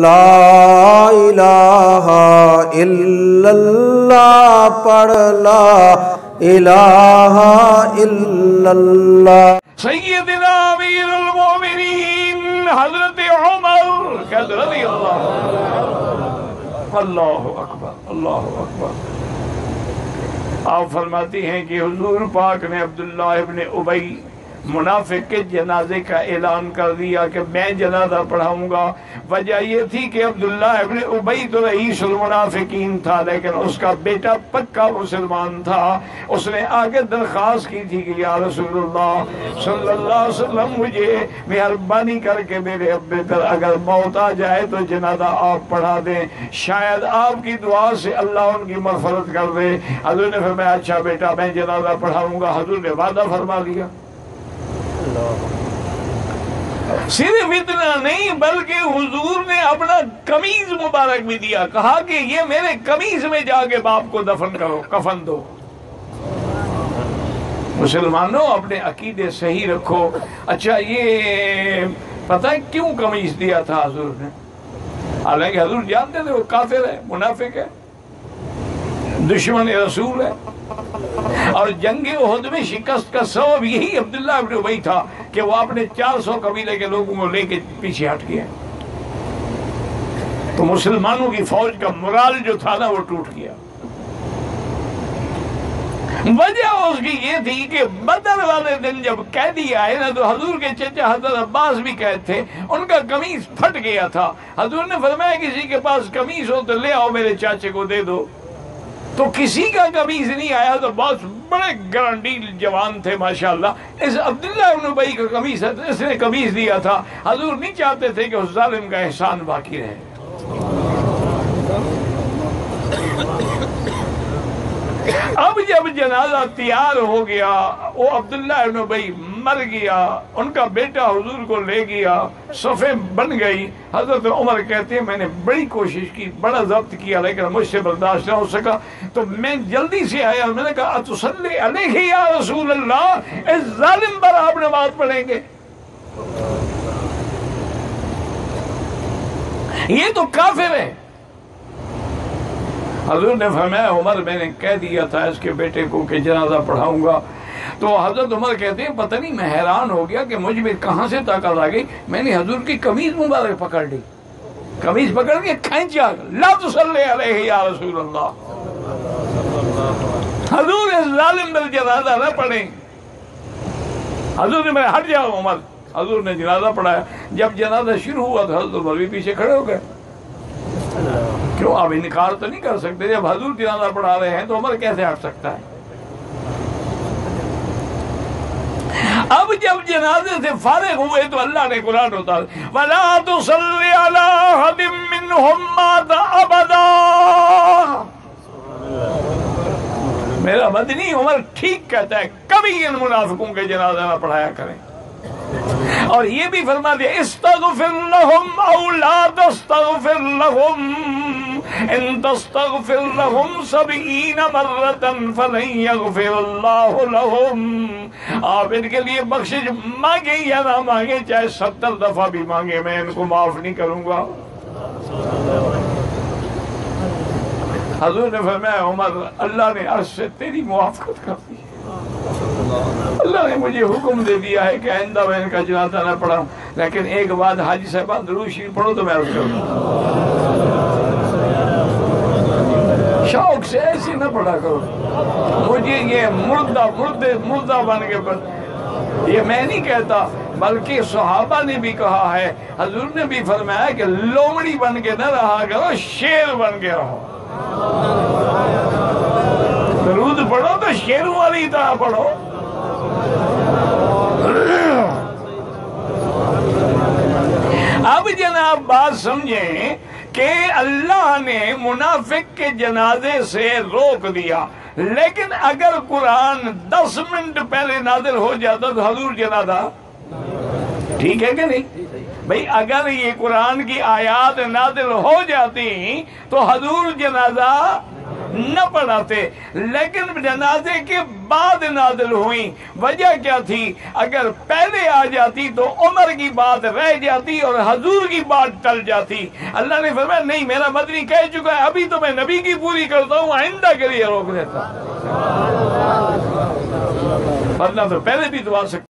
لا الہ الا اللہ پڑھ لا الہ الا اللہ۔ سیدنا امیر المومنین حضرت عمر رضی اللہ عنہ۔ اللہ اکبر اللہ اکبر۔ آپ فرماتی ہیں کہ حضور پاک نے عبداللہ ابن ابی منافق کے جنازے کا اعلان کر دیا کہ میں جنازہ پڑھاؤں گا۔ وجہ یہ تھی کہ عبداللہ ابن ابی تو رئیس المنافقین تھا، لیکن اس کا بیٹا پکا مسلمان تھا۔ اس نے آگے درخواست کی تھی کہ یا رسول اللہ صلی اللہ علیہ وسلم، مجھے مہربانی کر کے میرے ابے پر اگر موت آ جائے تو جنازہ آپ پڑھا دیں، شاید آپ کی دعا سے اللہ ان کی مغفرت کر دے۔ حضور نے فرمایا اچھا بیٹا میں جنازہ پڑھاؤں گا۔ حضور نے وعدہ فرما لیا۔ صرف اتنا نہیں بلکہ حضور نے اپنا قمیض مبارک بھی دیا، کہا کہ یہ میرے قمیض میں جا کے باپ کو دفن کرو، کفن دو۔ مسلمانوں اپنے عقیدے صحیح رکھو۔ اچھا یہ پتہ ہے کیوں قمیض دیا تھا حضور نے؟ حالانکہ حضور جانتے تھے وہ کافر ہے، منافق ہے، دشمن رسول ہے، اور جنگ احد میں شکست کا سبب یہی عبداللہ ابن ابی تھا کہ وہ اپنے 400 قبیلے کے لوگوں کو لے کے پیچھے ہٹ گیا، تو مسلمانوں کی فوج کا مرال جو تھا نا وہ ٹوٹ گیا۔ وجہ اس کی یہ تھی کہ بدر والے دن جب قیدی آئے نا تو حضور کے چچا حضرت عباس بھی قید تھے، ان کا قمیض پھٹ گیا تھا۔ حضور نے فرمایا کسی کے پاس قمیض ہو تو لے آؤ میرے چاچے کو دے دو، تو کسی کا قمیض نہیں آیا۔ تو بہت بڑے گرانڈیل جوان تھے ماشاءاللہ، اس عبداللہ ابن ابی کا قمیض اس نے قمیض دیا تھا۔ حضور نہیں چاہتے تھے کہ اس ظالم کا احسان باقی رہے۔ اب جب جنازہ تیار ہو گیا، وہ عبداللہ ابن ابی مر گیا، ان کا بیٹا حضور کو لے گیا، صفیں بن گئی۔ حضرت عمر کہتے ہیں میں نے بڑی کوشش کی، بڑا ضبط کیا، لیکن مجھ سے برداشت نہ ہو سکا، تو میں جلدی سے آیا، میں نے کہا اتصلی علیہ یا رسول اللہ، اس ظالم پر آپ نماز پڑھیں گے؟ یہ تو کافر ہے۔ حضور نے فرمایا عمر میں نے کہہ دیا تھا اس کے بیٹے کو کہ جنازہ پڑھاؤں گا۔ تو حضرت عمر کہتے ہیں پتہ نہیں میں حیران ہو گیا کہ مجھ میں کہاں سے طاقت آ گئی، میں نے حضور کی قمیض مبارک پکڑ لی، قمیض پکڑ کے کھینچا، لا تصلی علیہ یا رسول اللہ، حضور اس ظالم پر جنازہ نہ پڑھیں۔ حضور نے میں ہٹ جاؤ عمر۔ حضور نے جنازہ پڑھایا۔ جب جنازہ شروع ہوا تو حضرت عمر بھی پیچھے کھڑے ہو گئے۔ کیوں؟ آپ انکار تو نہیں کر سکتے، جب حضور جنازہ پڑھا رہے ہیں تو عمر کیسے ہٹ سکتا ہے؟ اب جب جنازے سے فارغ ہوئے تو اللہ نے قرآن اتارا، وَلَا تُصَلِّ عَلَىٰ أَحَدٍ مِّنْهُم مَّاتَ أَبَدًا۔ میرا مدنی عمر ٹھیک کہتا ہے، کبھی ان منافقوں کے جنازہ نہ پڑھایا کریں۔ اور یہ بھی فرما دیا استغفر لهم او لا تستغفر لهم ان تستغفر لهم 70 مرة فلن يغفر الله لهم۔ آپ ان کے لیے بخشش مانگیں یا نہ مانگیں، چاہے 70 دفعہ بھی مانگیں، میں ان کو معاف نہیں کروں گا۔ حضور نے فرمایا عمر اللہ نے عرش سے تیری موافقت کر دی، اللہ نے مجھے حکم دے دیا ہے کہ آئندہ میں ان کا جنازہ نہ پڑھاؤں۔ لیکن ایک بات حاجی صاحبان درود شریف پڑھو تو میں عرض کروں، شوق سے ایسے نہ پڑھا کرو، مجھے یہ مردہ بن کے یہ میں نہیں کہتا بلکہ صحابہ نے بھی کہا ہے، حضور نے بھی فرمایا کہ لومڑی بن کے نہ رہا کرو، شیر بن کے رہو۔ درود پڑھو تو شیروں والی طرح پڑھو۔ اب جناب بات سمجھیں کہ اللہ نے منافق کے جنازے سے روک دیا، لیکن اگر قرآن 10 منٹ پہلے نازل ہو جاتا تو حضور جنازہ ٹھیک ہے کہ نہیں؟ بھئی اگر یہ قرآن کی آیات نازل ہو جاتی تو حضور جنازہ نہ پڑھاتے، لیکن جنازے کے بعد نازل ہوئی۔ وجہ کیا تھی؟ اگر پہلے آ جاتی تو عمر کی بات رہ جاتی اور حضور کی بات ٹل جاتی۔ اللہ نے فرمایا نہیں، میرا مدنی کہہ چکا ہے، ابھی تو میں نبی کی پوری کرتا ہوں، آئندہ کے لیے روک دیتا، ورنہ تو پہلے بھی دعا سکتا۔